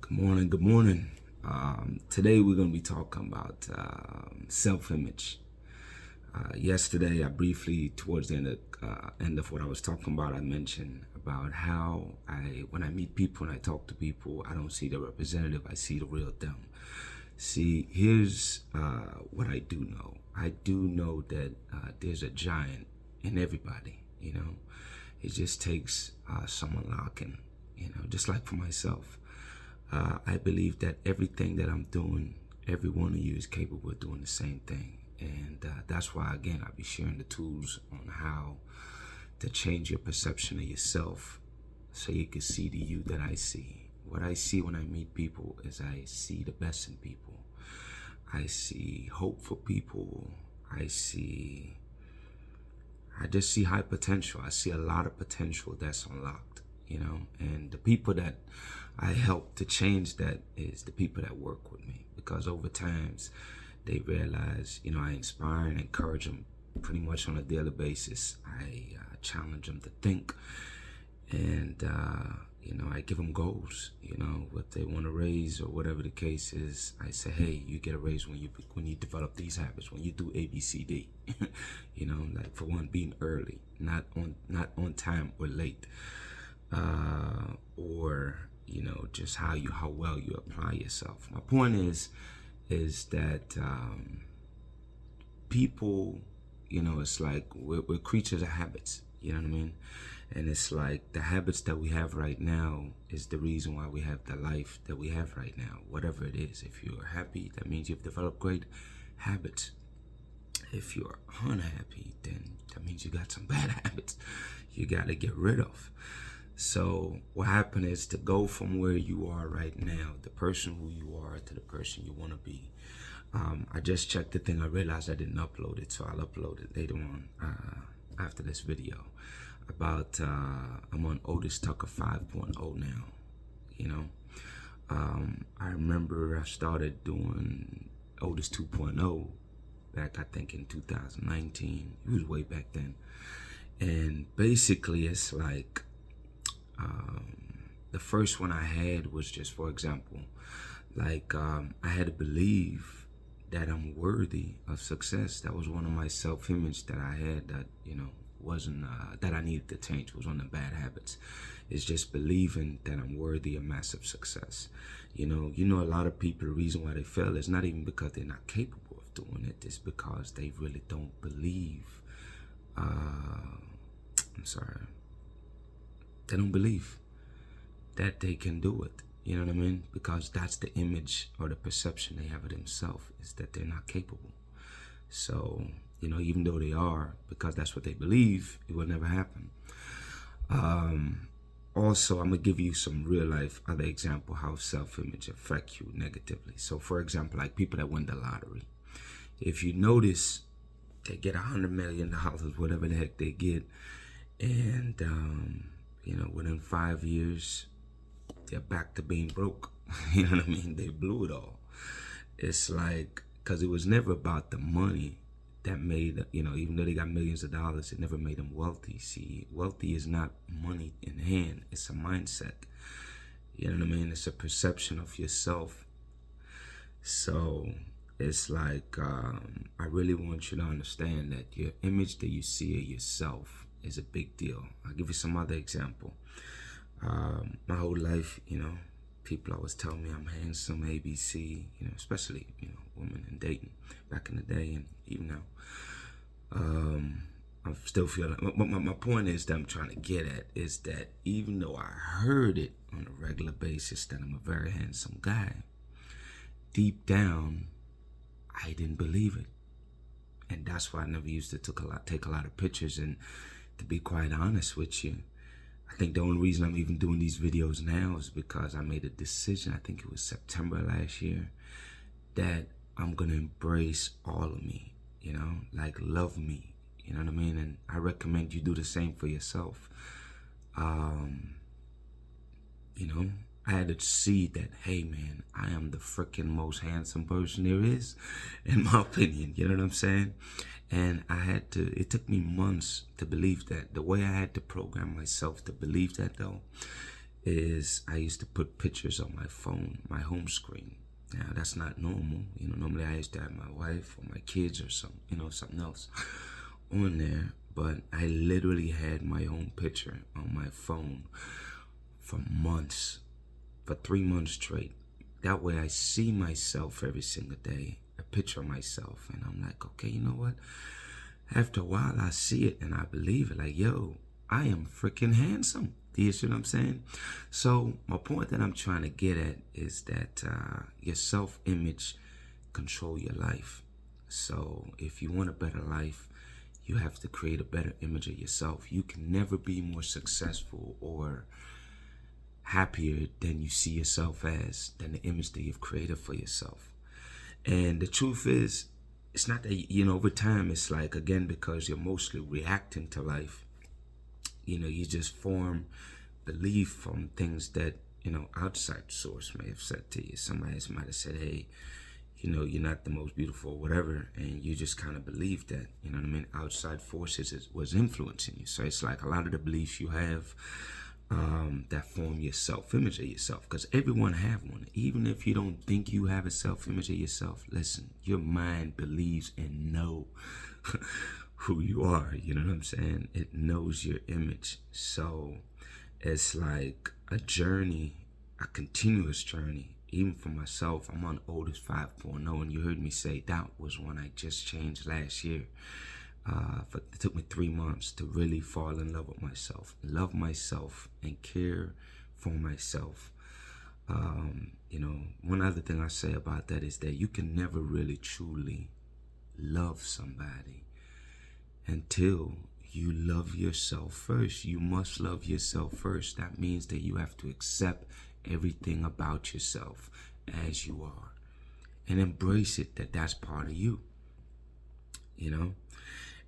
Good morning. Good morning. Today we're going to be talking about self-image. Yesterday, I briefly, towards the end of what I was talking about, I mentioned about how when I meet people and I talk to people, I don't see the representative, I see the real them. See, here's what I do know. I do know that there's a giant in everybody, It just takes some unlocking, just like for myself. I believe that everything that I'm doing, every one of you is capable of doing the same thing. And that's why, again, I'll be sharing the tools on how to change your perception of yourself so you can see the you that I see. What I see when I meet people is I see the best in people. I see hope for people. I just see high potential. I see a lot of potential that's unlocked, and the people that I help to change that is the people that work with me, because over times they realize, I inspire and encourage them pretty much on a daily basis. I challenge them to think, and I give them goals, what they want to raise or whatever the case is. I say, hey, you get a raise when you develop these habits, when you do A, B, C, D, like for one, being early, not on time or late, or just how well you apply yourself. My point is that people, it's like we're creatures of habits, you know what I mean? And it's like the habits that we have right now is the reason why we have the life that we have right now, whatever it is. If you're happy, that means you've developed great habits. If you're unhappy, then that means you got some bad habits you got to get rid of. So what happened is to go from where you are right now, the person who you are, to the person you want to be. I just checked the thing. I realized I didn't upload it, so I'll upload it later on after this video. About I'm on Otis Tucker 5.0 now. I remember I started doing Otis 2.0 back, I think, in 2019. It was way back then. And basically it's like the first one I had was just, for example, like I had to believe that I'm worthy of success. That was one of my self-image that I had that, wasn't that I needed to change. Was one of the bad habits. It's just believing that I'm worthy of massive success. A lot of people, the reason why they fail is not even because they're not capable of doing it. It's because they really don't believe. They don't believe that they can do it. You know what I mean? Because that's the image or the perception they have of themselves, is that they're not capable. So, even though they are, because that's what they believe, it will never happen. Also, I'm going to give you some real life other example how self-image affect you negatively. So, for example, like people that win the lottery. If you notice, they get $100 million, whatever the heck they get, and within 5 years, they're back to being broke. You know what I mean? They blew it all. It's like, because it was never about the money that made, even though they got millions of dollars, it never made them wealthy. See, wealthy is not money in hand. It's a mindset. You know what I mean? It's a perception of yourself. So it's like, I really want you to understand that your image that you see of yourself is a big deal. I'll give you some other example. My whole life, people always tell me I'm handsome, ABC, especially, women and dating back in the day and even now. I still feel like, my point is that I'm trying to get at is that even though I heard it on a regular basis that I'm a very handsome guy, deep down, I didn't believe it. And that's why I never used to take a lot of pictures. And to be quite honest with you, I think the only reason I'm even doing these videos now is because I made a decision, I think it was September last year, that I'm going to embrace all of me, like love me, you know what I mean? And I recommend you do the same for yourself. I had to see that, hey man, I am the freaking most handsome person there is, in my opinion, you know what I'm saying? And it took me months to believe that. The way I had to program myself to believe that, though, is I used to put pictures on my phone, my home screen. Now that's not normal. Normally I used to have my wife or my kids or something else on there. But I literally had my own picture on my phone for months, for 3 months straight. That way I see myself every single day, a picture of myself. And I'm like, okay, you know what? After a while, I see it and I believe it. Like, yo, I am freaking handsome. Do you see what I'm saying? So my point that I'm trying to get at is that your self-image control your life. So if you want a better life, you have to create a better image of yourself. You can never be more successful or happier than you see yourself as, than the image that you've created for yourself. And the truth is, it's not that, over time, it's like, again, because you're mostly reacting to life, you just form belief from things that, outside source may have said to you. Somebody might have said, hey, you're not the most beautiful or whatever, and you just kind of believe that, what I mean? Outside forces was influencing you. So it's like a lot of the beliefs you have that form your self-image of yourself, because everyone have one. Even if you don't think you have a self-image of yourself, listen, your mind believes and know who you are. You know what I'm saying? It knows your image. So it's like a journey, a continuous journey. Even for myself, I'm on Otis 5.0, and you heard me say that was one I just changed last year. It took me 3 months to really fall in love with myself, love myself, and care for myself. One other thing I say about that is that you can never really truly love somebody until you love yourself first. You must love yourself first. That means that you have to accept everything about yourself as you are and embrace it, that that's part of you,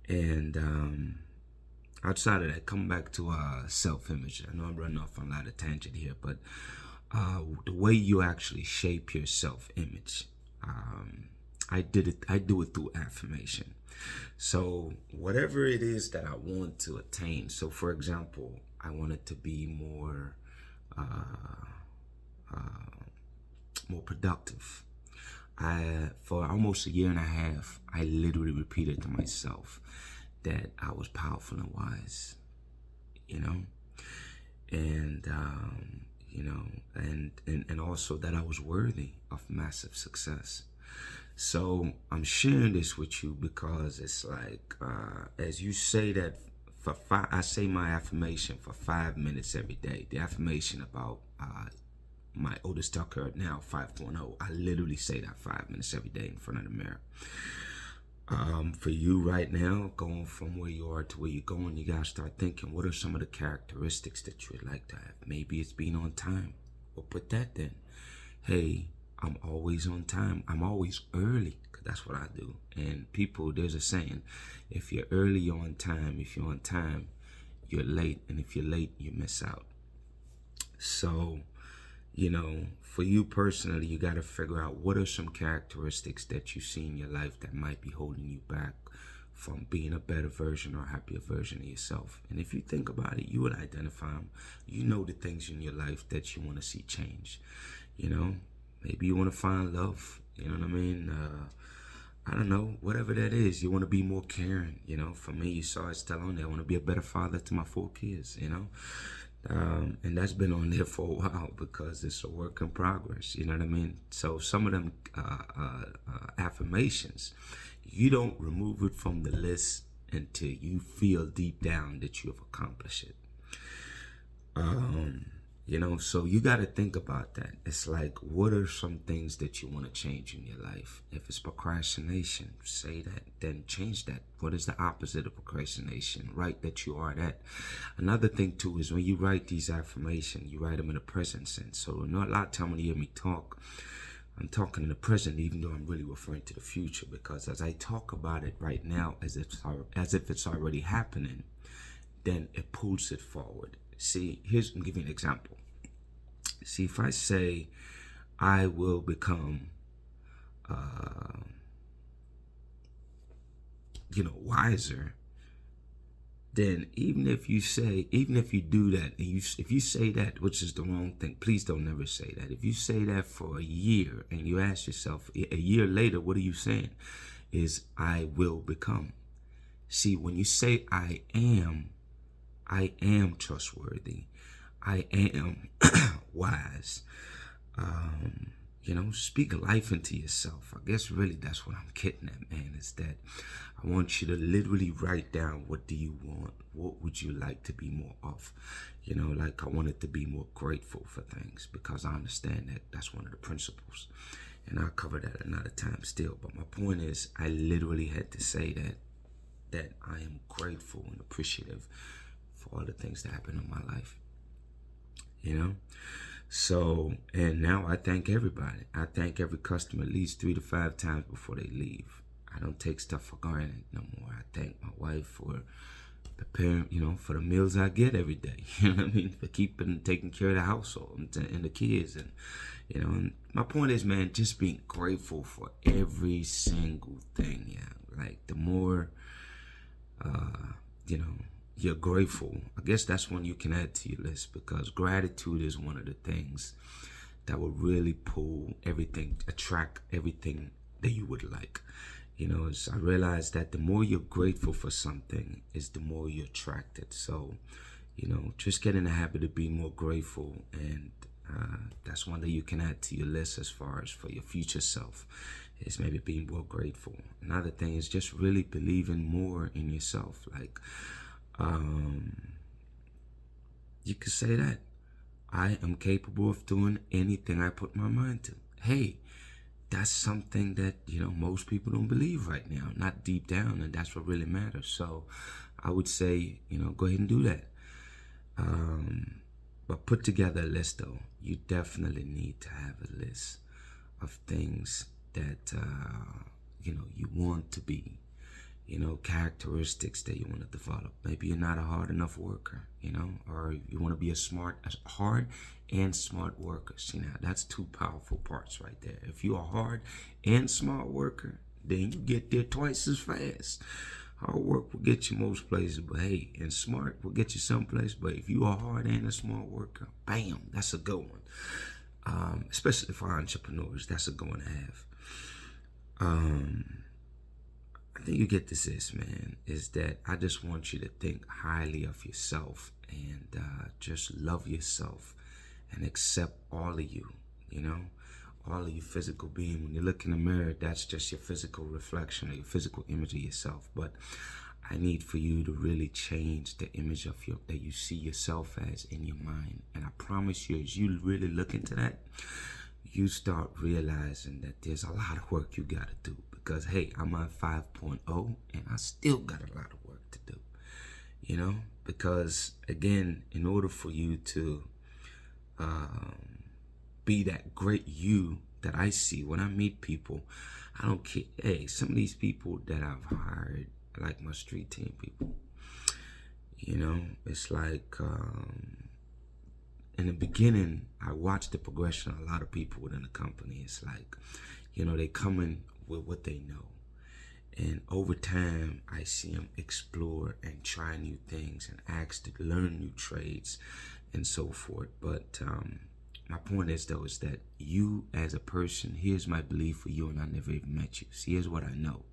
And outside of that, come back to self-image. I know I'm running off on a lot of tangent here, but the way you actually shape your self-image, I do it through affirmation. So whatever it is that I want to attain. So for example, I want it to be more productive. For almost a year and a half, I literally repeated to myself that I was powerful and wise, and also that I was worthy of massive success. So I'm sharing this with you because it's like, as you say that I say my affirmation for 5 minutes every day. The affirmation about my Otis Tucker now 5.0. I literally say that 5 minutes every day in front of the mirror. For you right now, going from where you are to where you're going, you gotta start thinking, what are some of the characteristics that you would like to have? Maybe it's being on time. Well, put that then. Hey, I'm always on time. I'm always early, because that's what I do. And people, there's a saying, if you're early, you're on time. If you're on time, you're late. And if you're late, you miss out. So, for you personally, you got to figure out what are some characteristics that you see in your life that might be holding you back from being a better version or a happier version of yourself. And if you think about it, you would identify them. You know the things in your life that you want to see change. Maybe you want to find love. You know what I mean? I don't know, whatever that is. You want to be more caring. For me, you saw it still on there. I want to be a better father to my 4 kids, and that's been on there for a while because it's a work in progress. You know what I mean? So some of them affirmations, you don't remove it from the list until you feel deep down that you have accomplished it. So you got to think about that. It's like, what are some things that you want to change in your life? If it's procrastination, say that, then change that. What is the opposite of procrastination? Write that you are that. Another thing too is when you write these affirmations, you write them in the present sense. So a lot of time when you hear me talk, I'm talking in the present, even though I'm really referring to the future, because as I talk about it right now, as if it's already happening, then it pulls it forward. See, I'll give you an example. See, if I say I will become, wiser, then even if you do that, and if you say that, which is the wrong thing, please don't never say that. If you say that for a year and you ask yourself a year later, what are you saying? Is I will become. See, when you say I am trustworthy, I am wise. Speak life into yourself. I guess really that's what I'm getting at, man, is that I want you to literally write down, what do you want? What would you like to be more of? Like I wanted to be more grateful for things, because I understand that that's one of the principles. And I'll cover that another time still. But my point is, I literally had to say that I am grateful and appreciative for all the things that happen in my life. So, and now I thank everybody. I thank every customer at least 3 to 5 times before they leave. I don't take stuff for granted no more. I thank my wife for preparing, for the meals I get every day. You know what I mean? For taking care of the household and the kids. And, and my point is, man, just being grateful for every single thing. Yeah. Like the more, you're grateful, I guess that's one you can add to your list, because gratitude is one of the things that will really attract everything that you would like. I realized that the more you're grateful for something is the more you attract it. So, just get in the habit of being more grateful, and that's one that you can add to your list as far as for your future self, is maybe being more grateful. Another thing is just really believing more in yourself. Like, you could say that I am capable of doing anything I put my mind to. Hey, that's something that, most people don't believe right now, not deep down, and that's what really matters. So I would say, go ahead and do that. But put together a list, though. You definitely need to have a list of things that, you want to be. Characteristics that you want to develop. Maybe you're not a hard enough worker, or you want to be a hard and smart worker. See, now that's 2 powerful parts right there. If you're a hard and smart worker, then you get there twice as fast. Hard work will get you most places, but hey, and smart will get you someplace. But if you are hard and a smart worker, bam, that's a good one. Especially for entrepreneurs, that's a good one to have. I think you get this, man, is that I just want you to think highly of yourself, and just love yourself and accept all of you, all of your physical being. When you look in the mirror, that's just your physical reflection or your physical image of yourself. But I need for you to really change the image of that you see yourself as in your mind. And I promise you, as you really look into that, you start realizing that there's a lot of work you got to do. Because, hey, I'm on 5.0 and I still got a lot of work to do, because, again, in order for you to be that great you that I see when I meet people, I don't care. Hey, some of these people that I've hired, like my street team people, it's like, in the beginning, I watched the progression of a lot of people within the company. It's like, they come in with what they know, and over time I see them explore and try new things and ask to learn new trades and so forth. But my point is, though, is that you as a person, here's my belief for you, and I never even met you. See, here's what I know.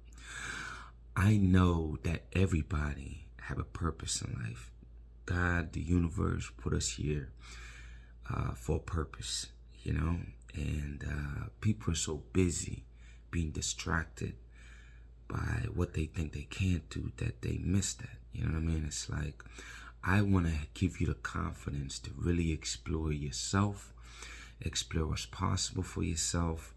I know that everybody have a purpose in life. God, the universe, put us here for a purpose, and people are so busy being distracted by what they think they can't do that they miss that. You know what I mean? It's like, I want to give you the confidence to really explore yourself, explore what's possible for yourself,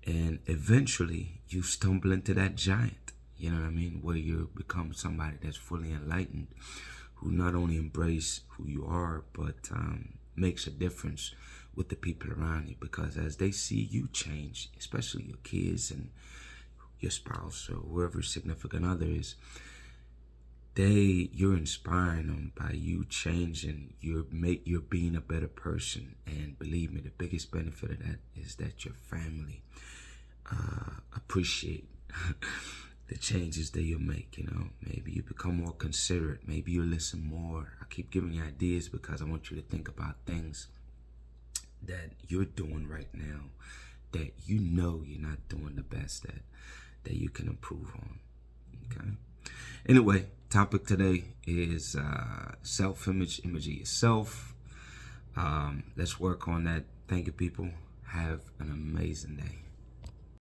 and eventually you stumble into that giant, you know what I mean, where you become somebody that's fully enlightened, who not only embrace who you are, but makes a difference with the people around you. Because as they see you change, especially your kids and your spouse or whoever significant other is, you're inspiring them by you changing. You're being a better person. And believe me, the biggest benefit of that is that your family appreciate the changes that you'll make. Maybe you become more considerate. Maybe you listen more. I keep giving you ideas because I want you to think about things that you're doing right now that you're not doing the best at, that you can improve on. Okay. Anyway, topic today is self-image, image of yourself. Let's work on that. Thank you, people. Have an amazing day.